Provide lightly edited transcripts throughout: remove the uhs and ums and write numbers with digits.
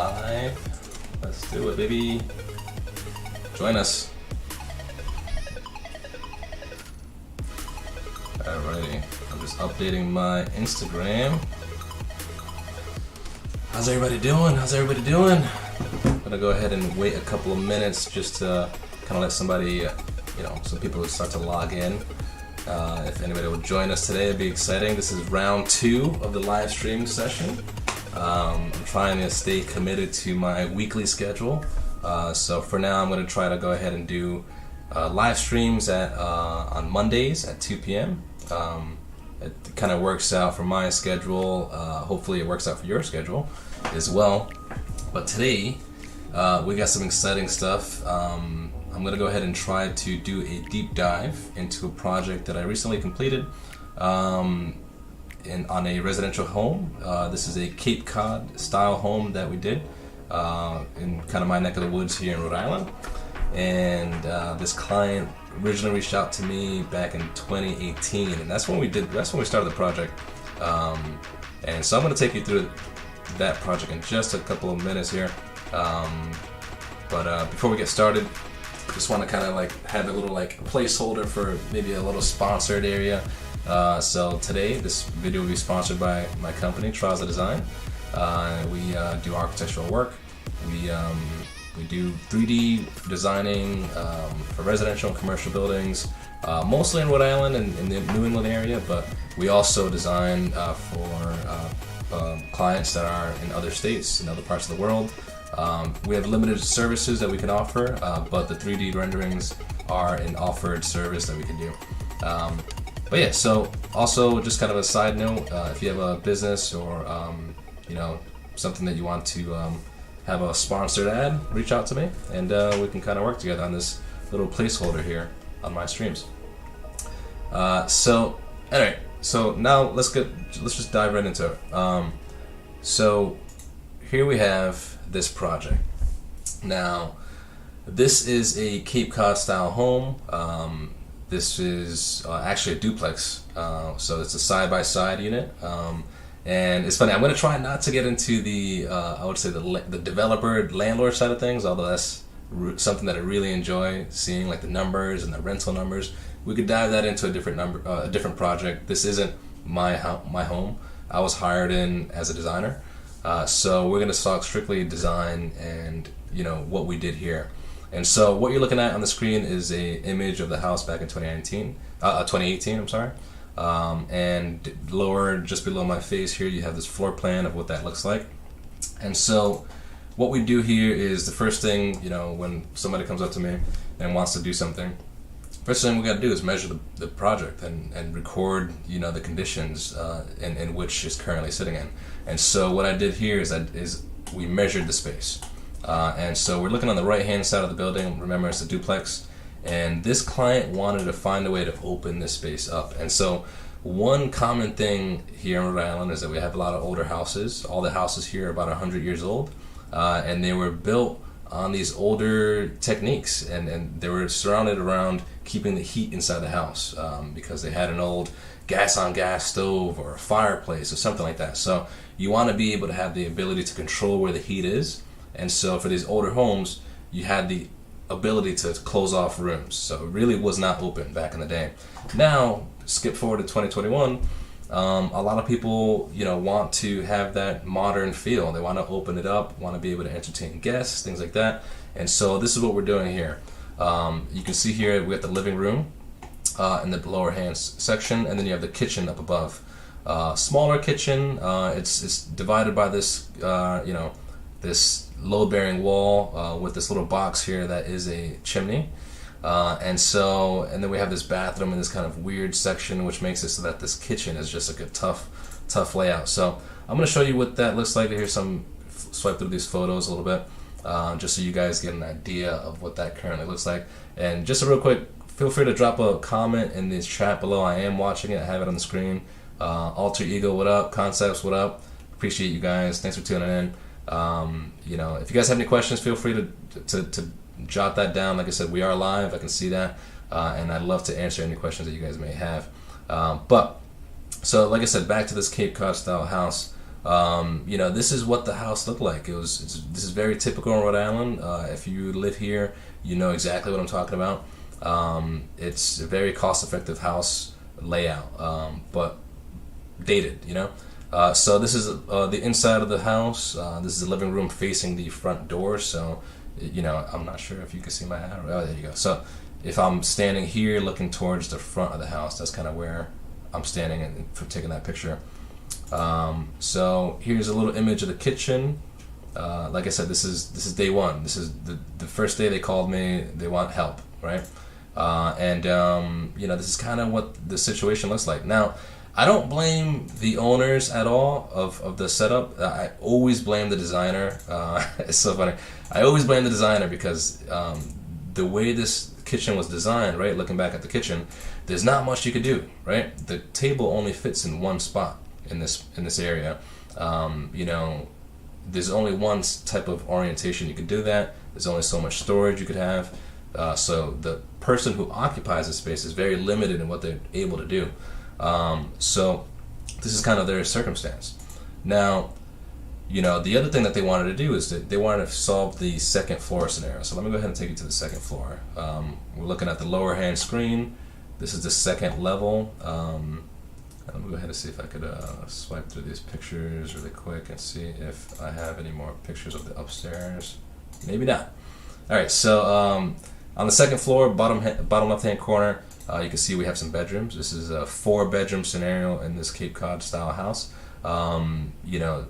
live. Let's do it, baby. Join us. Alrighty, I'm just updating my Instagram. How's everybody doing? I'm gonna go ahead and wait a couple of minutes just to kind of let somebody, some people start to log in. If anybody will join us today, it'd be exciting. This is round 2 of the live stream session. I'm trying to stay committed to my weekly schedule. So for now, I'm going to try to go ahead and do live streams on Mondays at 2 p.m. It kind of works out for my schedule. Hopefully it works out for your schedule as well. But today, we got some exciting stuff. I'm going to go ahead and try to do a deep dive into a project that I recently completed on a residential home. This is a Cape Cod style home that we did in kind of my neck of the woods here in Rhode Island. And this client originally reached out to me back in 2018, and that's when we started the project. And so I'm going to take you through that project in just a couple of minutes here. But before we get started, just want to kind of have a little placeholder for maybe a little sponsored area. So today, this video will be sponsored by my company, Redesigning. We do architectural work. We do 3D designing for residential and commercial buildings, mostly in Rhode Island and in the New England area, but we also design for clients that are in other states, in other parts of the world. We have limited services that we can offer, but the 3D renderings are an offered service that we can do. But yeah, so also just kind of a side note, if you have a business or something that you want to have a sponsored ad, reach out to me, and we can kind of work together on this little placeholder here on my streams. So anyway, so now let's just dive right into it. So here we have this project. Now, this is a Cape Cod style home. This is actually a duplex, so it's a side-by-side unit. And it's funny, I'm going to try not to get into the, I would say the developer landlord side of things, although that's something that I really enjoy seeing, like the numbers and the rental numbers. We could dive that into a different project. This isn't my home. I was hired in as a designer. So we're going to talk strictly design and what we did here. And so what you're looking at on the screen is a image of the house back in 2018. I'm sorry. And lower, just below my face here, you have this floor plan of what that looks like. And so what we do here is the first thing, when somebody comes up to me and wants to do something, first thing we got to do is measure the project and record, the conditions in which it's currently sitting in. And so what I did here is we measured the space. And so we're looking on the right-hand side of the building. Remember, it's a duplex. And this client wanted to find a way to open this space up. And so one common thing here in Rhode Island is that we have a lot of older houses. All the houses here are about 100 years old. And they were built on these older techniques. And they were surrounded around keeping the heat inside the house because they had an old gas-on-gas stove or a fireplace or something like that. So you want to be able to have the ability to control where the heat is. And so for these older homes, you had the ability to close off rooms. So it really was not open back in the day. Now, skip forward to 2021, a lot of people, want to have that modern feel. They want to open it up, want to be able to entertain guests, things like that. And so this is what we're doing here. You can see here we have the living room in the lower hand section, and then you have the kitchen up above. Smaller kitchen. It's divided by this, this load-bearing wall with this little box here that is a chimney. And then we have this bathroom in this kind of weird section, which makes it so that this kitchen is just like a tough layout. So I'm going to show you what that looks like. Here's swipe through these photos a little bit, just so you guys get an idea of what that currently looks like. And just a real quick, feel free to drop a comment in this chat below. I am watching it. I have it on the screen. Alter Ego, what up? Concepts, what up? Appreciate you guys. Thanks for tuning in. If you guys have any questions, feel free to jot that down. Like I said, we are live. I can see that, and I'd love to answer any questions that you guys may have. So like I said, back to this Cape Cod style house. You know, this is what the house looked like. This is very typical in Rhode Island. If you live here, you know exactly what I'm talking about. It's a very cost-effective house layout, but dated, you know. So this is the inside of the house. This is the living room facing the front door. So, you know, I'm not sure if you can see my arrow. Oh, there you go. So if I'm standing here looking towards the front of the house, that's kind of where I'm standing and for taking that picture. So here's a little image of the kitchen. Like I said, this is day one. This is the first day they called me. They want help, right? You know, this is kind of what the situation looks like. Now, I don't blame the owners at all of the setup. I always blame the designer. It's so funny. I always blame the designer because the way this kitchen was designed, right? Looking back at the kitchen, there's not much you could do, right? The table only fits in one spot in this area. You know, there's only one type of orientation you could do that. There's only so much storage you could have. So the person who occupies the space is very limited in what they're able to do. So this is kind of their circumstance. Now, you know, the other thing that they wanted to do is that they wanted to solve the second floor scenario. So let me go ahead and take you to the second floor. We're looking at the lower hand screen. This is the second level. Let me go ahead and see if I could swipe through these pictures really quick and see if I have any more pictures of the upstairs. Maybe not. All right, so on the second floor, bottom left-hand corner, you can see we have some bedrooms. This is a 4-bedroom scenario in this Cape Cod style house. You know,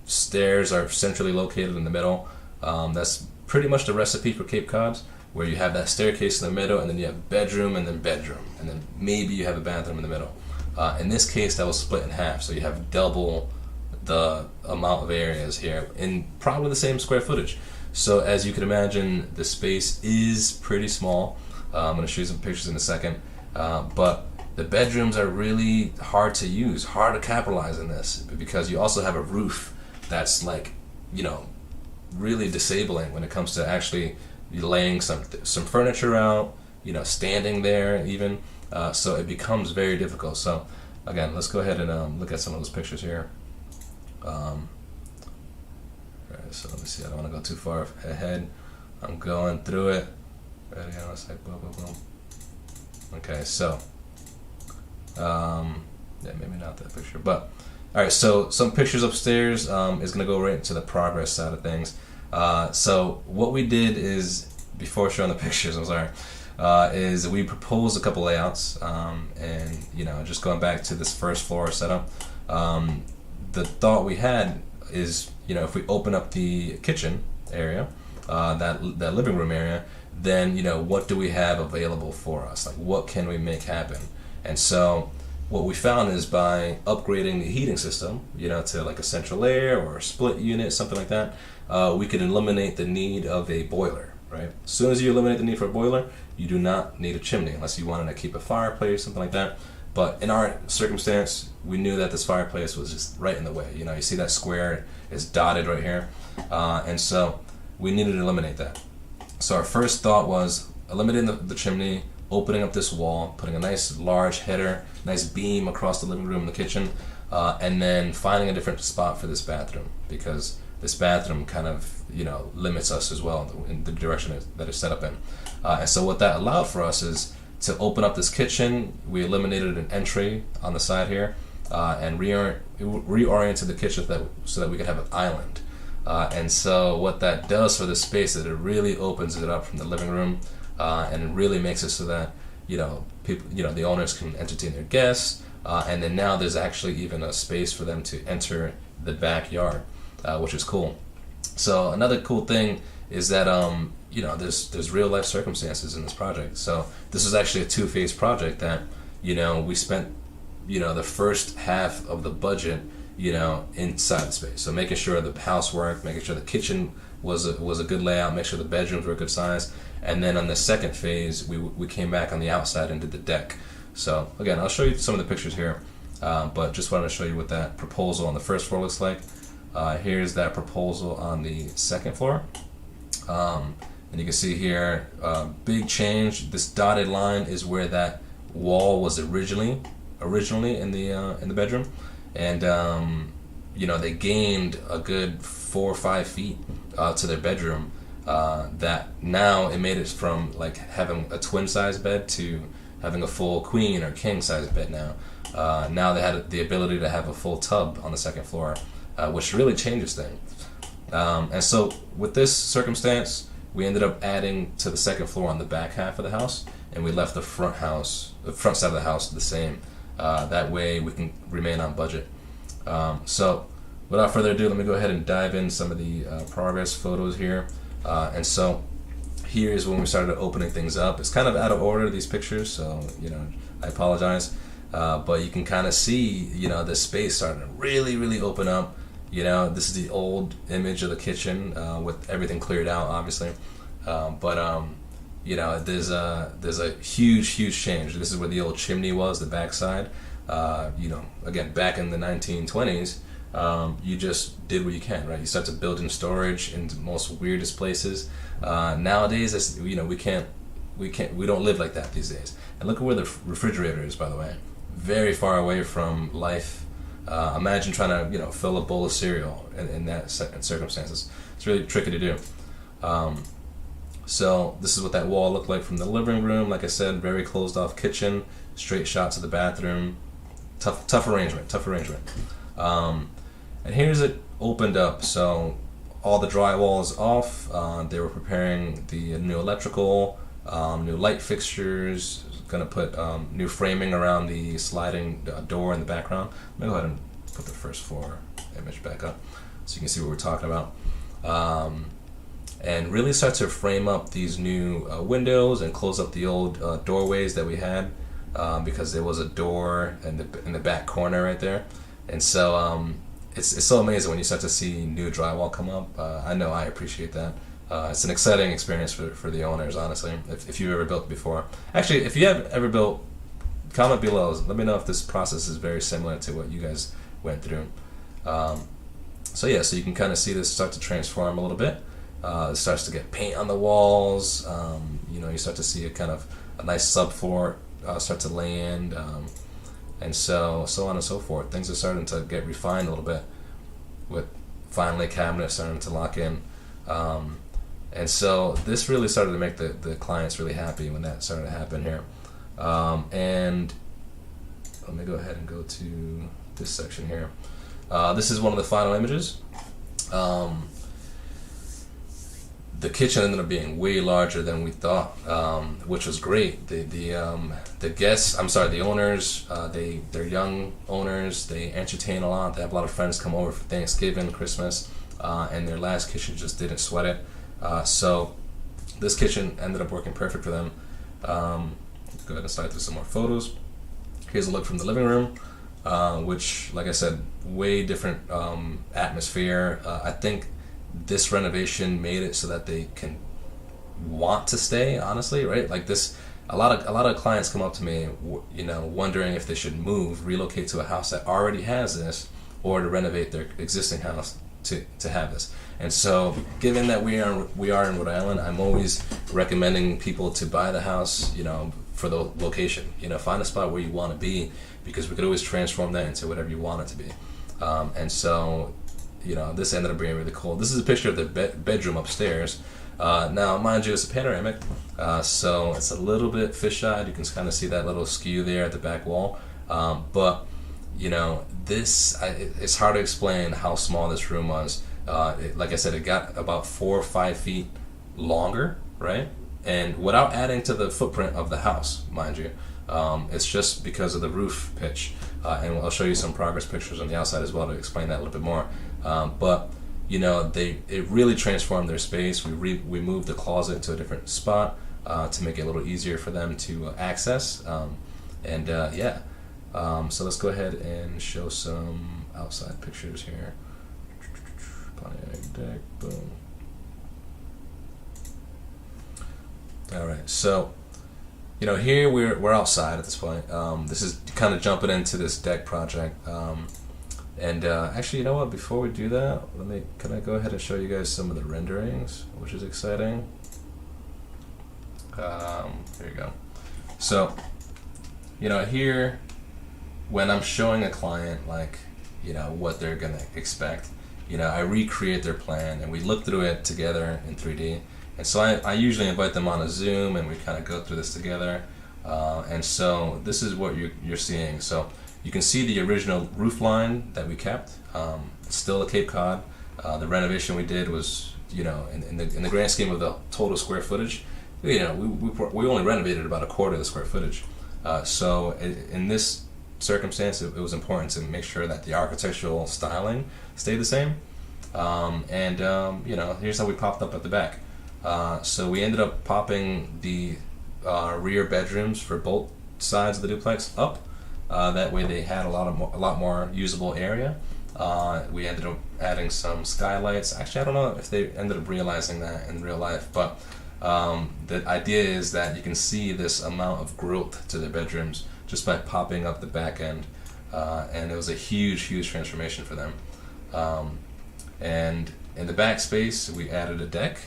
stairs are centrally located in the middle. That's pretty much the recipe for Cape Cods, where you have that staircase in the middle, and then you have bedroom, and then maybe you have a bathroom in the middle. In this case, that was split in half, so you have double the amount of areas here in probably the same square footage. So as you can imagine, the space is pretty small. I'm going to show you some pictures in a second, but the bedrooms are really hard to use, hard to capitalize in this, because you also have a roof that's like, you know, really disabling when it comes to actually laying some furniture out, you know, standing there even. So it becomes very difficult. So again, let's go ahead and look at some of those pictures here. Alright, so let me see. I don't want to go too far ahead. I'm going through it. Ready? It's like boom, boom, boom. Okay, so yeah, maybe not that picture, but all right. So some pictures upstairs is going to go right into the progress side of things. So what we did is, before showing the pictures, I'm sorry, is we proposed a couple layouts, and you know, just going back to this first floor setup, the thought we had is, you know, if we open up the kitchen area, that living room area, then, you know, what do we have available for us? Like, what can we make happen? And so what we found is by upgrading the heating system, you know, to like a central air or a split unit, something like that, we could eliminate the need of a boiler, right? As soon as you eliminate the need for a boiler, you do not need a chimney unless you wanted to keep a fireplace, something like that. But in our circumstance, we knew that this fireplace was just right in the way. You know, you see that square is dotted right here. And so we needed to eliminate that. So our first thought was eliminating the chimney, opening up this wall, putting a nice large header, nice beam across the living room and the kitchen, and then finding a different spot for this bathroom, because this bathroom kind of, you know, limits us as well in the direction that it's set up in. And so what that allowed for us is to open up this kitchen. We eliminated an entry on the side here, and reoriented the kitchen so that we could have an island. And so what that does for the space is it really opens it up from the living room, and it really makes it so that, you know, people, you know, the owners can entertain their guests, and then now there's actually even a space for them to enter the backyard, which is cool. So another cool thing is that you know, there's real life circumstances in this project. So this is actually a 2-phase project that, you know, we spent, you know, the first half of the budget, you know, inside the space. So making sure the house worked, making sure the kitchen was a good layout, make sure the bedrooms were a good size, and then on the second phase, we came back on the outside and did the deck. So again, I'll show you some of the pictures here, but just wanted to show you what that proposal on the first floor looks like. Here's that proposal on the second floor, and you can see here, big change. This dotted line is where that wall was originally in the bedroom. And they gained a good 4 or 5 feet to their bedroom. That now it made it from like having a twin size bed to having a full queen or king size bed now. Now they had the ability to have a full tub on the second floor, which really changes things. And so with this circumstance, we ended up adding to the second floor on the back half of the house, and we left the front side of the house the same. That way we can remain on budget. So without further ado, let me go ahead and dive in some of the progress photos here. And so here's when we started opening things up. It's kind of out of order, these pictures, so I apologize. But you can kind of see, the space starting to really open up. This is the old image of the kitchen with everything cleared out, obviously. But there's a huge change. This is where the old chimney was, the backside. Again, back in the 1920s, you just did what you can, right? You start to build in storage in the most weirdest places. Nowadays, we don't live like that these days. And look at where the refrigerator is, by the way. Very far away from life. Imagine trying to fill a bowl of cereal in that circumstances. It's really tricky to do. So this is what that wall looked like from the living room. Like I said, very closed off kitchen, straight shot to the bathroom. Tough arrangement. And here's it opened up. So all the drywall is off. They were preparing the new electrical, new light fixtures. Going to put new framing around the sliding door in the background. Let me go ahead and put the first floor image back up so you can see what we're talking about. And really start to frame up these new windows and close up the old doorways that we had because there was a door in the back corner right there. And so it's so amazing when you start to see new drywall come up. I know I appreciate that. It's an exciting experience for the owners, honestly, if you've ever built before. Actually, if you have ever built, comment below. Let me know if this process is very similar to what you guys went through. So you can kind of see this start to transform a little bit. It starts to get paint on the walls. You start to see a nice subfloor start to land, and so on and so forth. Things are starting to get refined a little bit, with finally cabinets starting to lock in. And so this really started to make the clients really happy when that started to happen here. And let me go ahead and go to this section here. This is one of the final images. The kitchen ended up being way larger than we thought, which was great. The guests, the owners, they're young owners. They entertain a lot. They have a lot of friends come over for Thanksgiving, Christmas, and their last kitchen just didn't sweat it. So this kitchen ended up working perfect for them. Let's go ahead and slide through some more photos. Here's a look from the living room, which, like I said, way different atmosphere. I think this renovation made it so that they can want to stay, honestly, right? Like this, a lot of clients come up to me, wondering if they should relocate to a house that already has this, or to renovate their existing house to have this. And so, given that we are in Rhode Island, I'm always recommending people to buy the house, for the location. Find a spot where you want to be, because we could always transform that into whatever you want it to be. And so, this ended up being really cool. This is a picture of the bedroom upstairs. Now, mind you, it's a panoramic, so it's a little bit fisheye. You can kind of see that little skew there at the back wall. But it's hard to explain how small this room was. Like I said, it got about 4 or 5 feet longer, right? And without adding to the footprint of the house, mind you. It's just because of the roof pitch. And I'll show you some progress pictures on the outside as well to explain that a little bit more. But it really transformed their space. We moved the closet to a different spot to make it a little easier for them to access. So let's go ahead and show some outside pictures here. Pontiac deck, boom. All right, so here we're outside at this point. This is kind of jumping into this deck project. Actually, you know what? Before we do that, can I go ahead and show you guys some of the renderings, which is exciting. There you go. So, here, when I'm showing a client, like, what they're gonna expect. I recreate their plan and we look through it together in 3D. And so I usually invite them on a Zoom and we kind of go through this together. And so this is what you're seeing. So you can see the original roof line that we kept. It's still a Cape Cod. The renovation we did was, in the grand scheme of the total square footage, we only renovated about a quarter of the square footage. So in this circumstance, it was important to make sure that the architectural styling stayed the same. Here's how we popped up at the back. So we ended up popping the rear bedrooms for both sides of the duplex up. That way they had a lot more usable area. We ended up adding some skylights. Actually, I don't know if they ended up realizing that in real life, but the idea is that you can see this amount of growth to their bedrooms just by popping up the back end, and it was a huge transformation for them. And in the back space, we added a deck.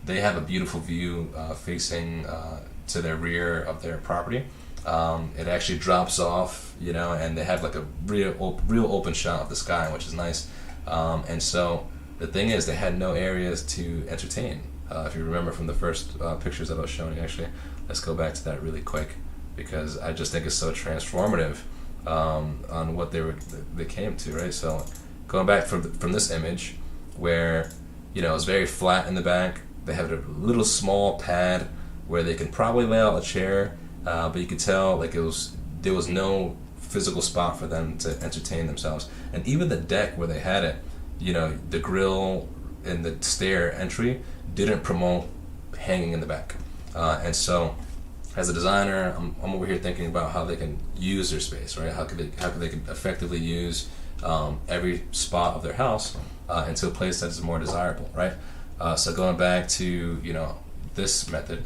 They have a beautiful view facing to their rear of their property. It actually drops off, and they have like a real open shot of the sky, which is nice. And so the thing is, they had no areas to entertain. If you remember from the first pictures that I was showing you, actually, let's go back to that really quick, because I just think it's so transformative on what they came to, right? So going back from this image, where it was very flat in the back, they have a little small pad where they can probably lay out a chair, but you could tell there was no physical spot for them to entertain themselves. And even the deck where they had it, the grill and the stair entry didn't promote hanging in the back. And so as a designer, I'm over here thinking about how they can use their space, right? How could they effectively use every spot of their house into a place that is more desirable, right? So going back to this method,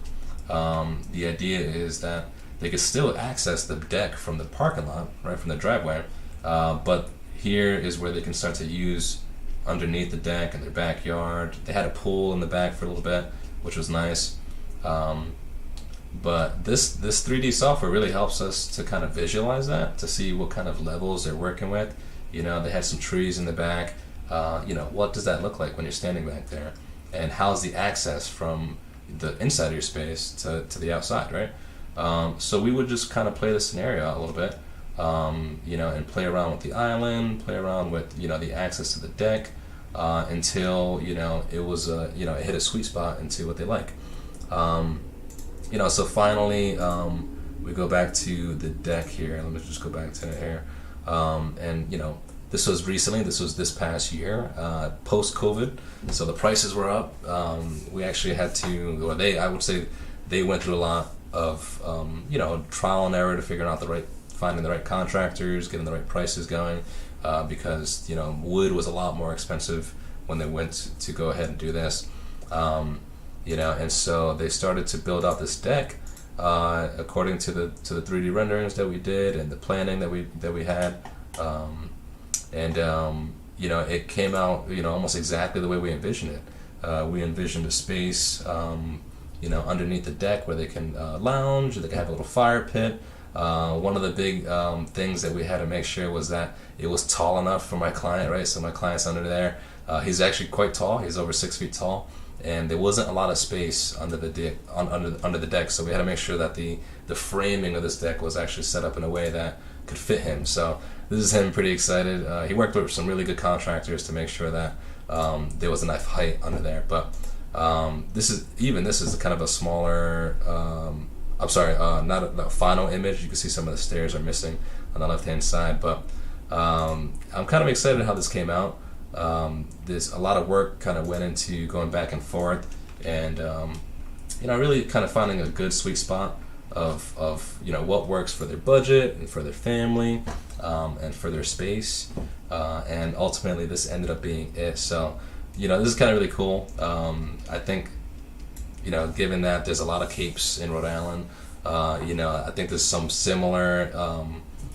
the idea is that they could still access the deck from the parking lot, right, from the driveway, but here is where they can start to use underneath the deck in their backyard. They had a pool in the back for a little bit, which was nice. But this 3D software really helps us to kind of visualize that, to see what kind of levels they're working with. They had some trees in the back. What does that look like when you're standing back there? And how's the access from the inside of your space to the outside, right? So we would just kind of play the scenario out a little bit, and play around with the island, play around with, the access to the deck, until, it was, it hit a sweet spot into what they like. So finally, we go back to the deck here. Let me just go back to it here. This was recently, this was this past year, post-COVID, so the prices were up. We actually had to, I would say they went through a lot of, trial and error to figure out finding the right contractors, getting the right prices going, because, wood was a lot more expensive when they went to go ahead and do this. And so they started to build out this deck, according to the 3D renderings that we did and the planning that we had. It came out, almost exactly the way we envisioned it. We envisioned a space, underneath the deck where they can lounge, they can have a little fire pit. One of the big things that we had to make sure was that it was tall enough for my client, right? So my client's under there. He's actually quite tall. He's over 6 feet tall, and there wasn't a lot of space under the deck. Under the deck, so we had to make sure that the framing of this deck was actually set up in a way that could fit him. So this is him pretty excited. He worked with some really good contractors to make sure that there was enough height under there. But this is kind of a smaller. Not a final image. You can see some of the stairs are missing on the left-hand side. But I'm kind of excited how this came out. There's a lot of work kind of went into going back and forth, and really kind of finding a good sweet spot of what works for their budget and for their family, and for their space, and ultimately this ended up being it. So this is kind of really cool. I think given that there's a lot of capes in Rhode Island, I think there's some similar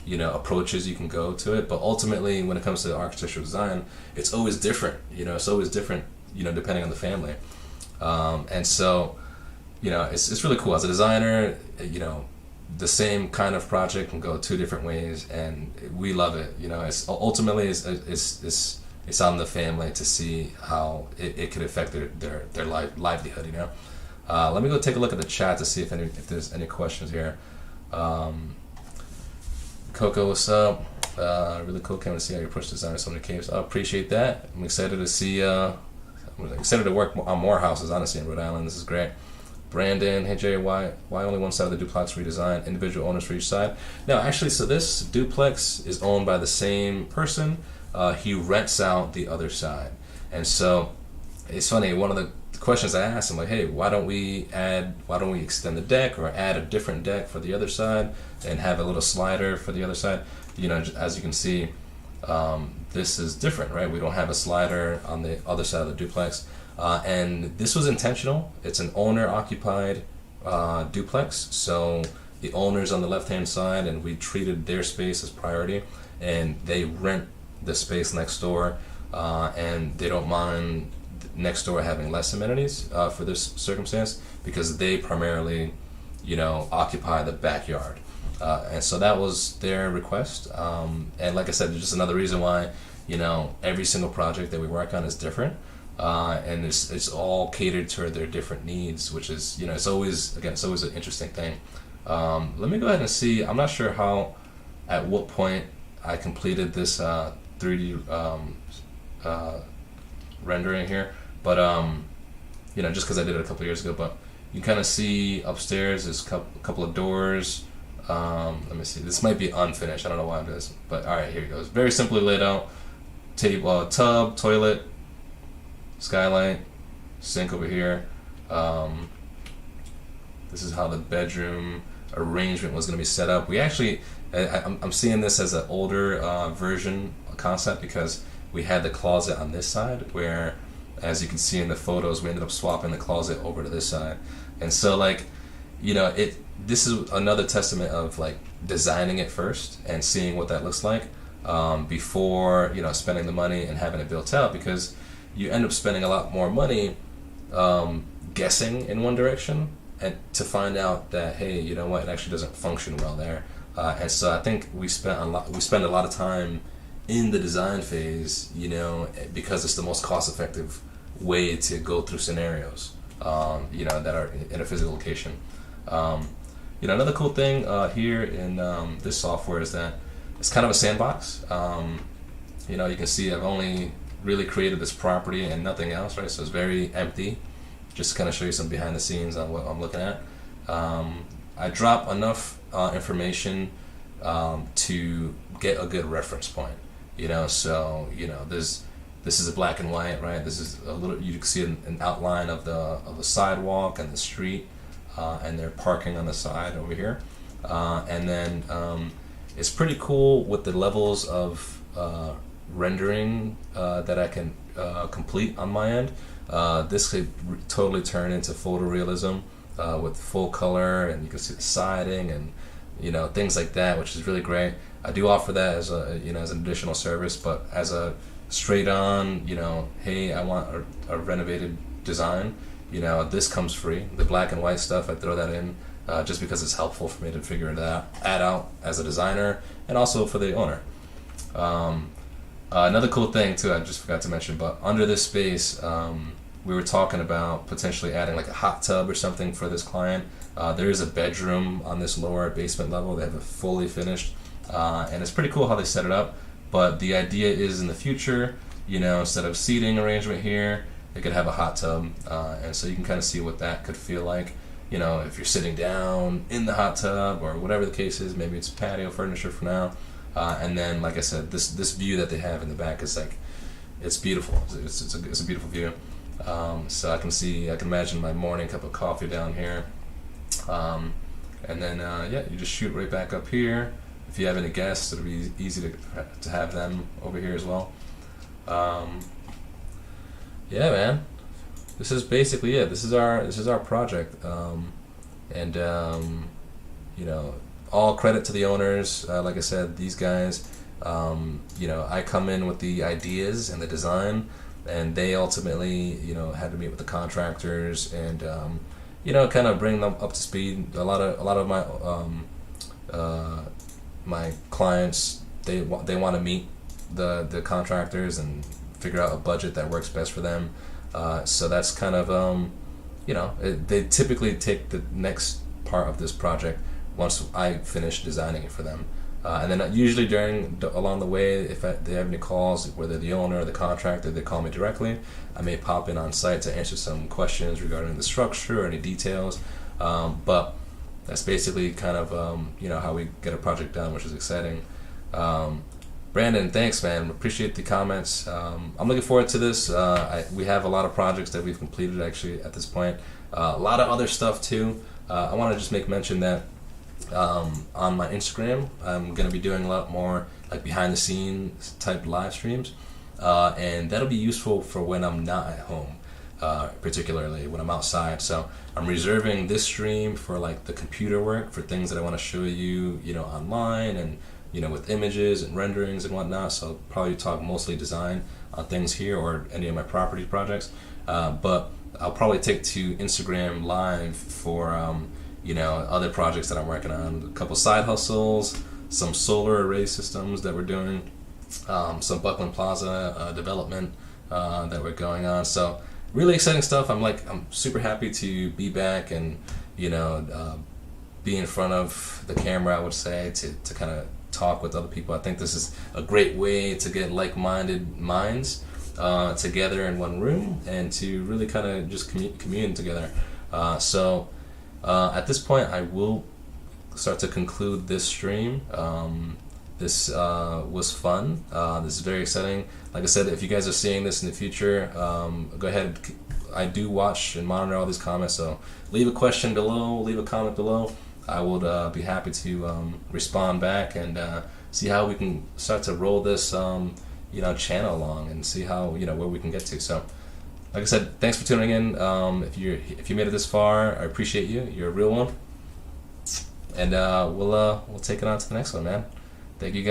approaches you can go to it, but ultimately when it comes to architectural design, it's always different. It's always different, depending on the family. And so it's really cool as a designer. the same kind of project can go two different ways, and we love it. It's ultimately it's on the family to see how it could affect their livelihood. Let me go take a look at the chat to see if there's any questions here. Coco, what's up? Really cool. Can't wait to see how you push design so many caves. I appreciate that. I'm excited to see. I'm excited to work on more houses. Honestly, in Rhode Island, this is great. Brandon, hey Jay, why only one side of the duplex redesigned? Individual owners for each side. No, actually, so this duplex is owned by the same person. He rents out the other side, and so it's funny. One of the questions I asked him, like, hey, why don't we extend the deck or add a different deck for the other side and have a little slider for the other side? As you can see, this is different, right? We don't have a slider on the other side of the duplex. And this was intentional. It's an owner-occupied duplex, so the owner's on the left-hand side, and we treated their space as priority, and they rent the space next door, and they don't mind next door having less amenities for this circumstance because they primarily, occupy the backyard. And so that was their request. And like I said, there's just another reason why, every single project that we work on is different. And it's all catered to their different needs, which is, it's always an interesting thing. Let me go ahead and see. I'm not sure at what point I completed this 3D rendering here, but just because I did it a couple of years ago. But you kind of see upstairs there's a couple of doors. Let me see. This might be unfinished. I don't know why it is, but all right, here it goes. Very simply laid out. Tub, toilet, skylight, sink over here. This is how the bedroom arrangement was going to be set up. We actually, I'm seeing this as an older version concept because we had the closet on this side where, as you can see in the photos, we ended up swapping the closet over to this side. And so this is another testament of designing it first and seeing what that looks like before spending the money and having it built out, because you end up spending a lot more money guessing in one direction and to find out that, hey, you know what, it actually doesn't function well there. And so I think we spend a lot of time in the design phase, because it's the most cost-effective way to go through scenarios, that are in a physical location. Another cool thing here in this software is that it's kind of a sandbox. You can see I've only really created this property and nothing else, right? So it's very empty. Just to kind of show you some behind the scenes on what I'm looking at. I drop enough information to get a good reference point. So this is a black and white, right? This is a little. You can see an outline of the sidewalk and the street, and they're parking on the side over here. And then it's pretty cool with the levels of rendering that I can complete on my end. This could totally turn into photorealism with full color, and you can see the siding and things like that, which is really great. I do offer that as as an additional service, but as a straight on, hey, I want a renovated design, this comes free. The black and white stuff, I throw that in just because it's helpful for me to figure that out as a designer, and also for the owner. Another cool thing too, I just forgot to mention, but under this space, we were talking about potentially adding a hot tub or something for this client. There is a bedroom on this lower basement level. They have it fully finished, and it's pretty cool how they set it up. But the idea is in the future, instead of seating arrangement here, they could have a hot tub, and so you can kind of see what that could feel like. If you're sitting down in the hot tub or whatever the case is, maybe it's patio furniture for now. And then, like I said, this view that they have in the back is it's beautiful. It's a beautiful view. So I can imagine my morning cup of coffee down here. And then, you just shoot right back up here. If you have any guests, it'll be easy to have them over here as well. Yeah, man. This is basically it. This is our project. All credit to the owners. Like I said, these guys, I come in with the ideas and the design, and they ultimately, had to meet with the contractors and, kind of bring them up to speed. A lot of my my clients, they want to meet the contractors and figure out a budget that works best for them. So that's kind of they typically take the next part of this project once I finish designing it for them. And then usually along the way, if they have any calls, whether the owner or the contractor, they call me directly. I may pop in on site to answer some questions regarding the structure or any details. But that's basically kind of how we get a project done, which is exciting. Brandon, thanks, man. Appreciate the comments. I'm looking forward to this. We have a lot of projects that we've completed actually at this point. A lot of other stuff too. I want to just make mention that on my Instagram, I'm going to be doing a lot more like behind the scenes type live streams, and that'll be useful for when I'm not at home, particularly when I'm outside. So I'm reserving this stream for like the computer work, for things that I want to show you, online and with images and renderings and whatnot. So I'll probably talk mostly design on things here or any of my property projects, but I'll probably take to Instagram live for other projects that I'm working on, a couple side hustles, some solar array systems that we're doing, some Buckland Plaza development that we're going on. So really exciting stuff. I'm super happy to be back and be in front of the camera, I would say, to kind of talk with other people. I think this is a great way to get like-minded minds together in one room and to really kind of just commune together. So at this point, I will start to conclude this stream. This was fun. This is very exciting. Like I said, if you guys are seeing this in the future, go ahead. I do watch and monitor all these comments, so leave a question below, leave a comment below. I would be happy to respond back and see how we can start to roll this channel along and see how where we can get to. So like I said, thanks for tuning in. If you made it this far, I appreciate you. You're a real one. And we'll take it on to the next one, man. Thank you guys.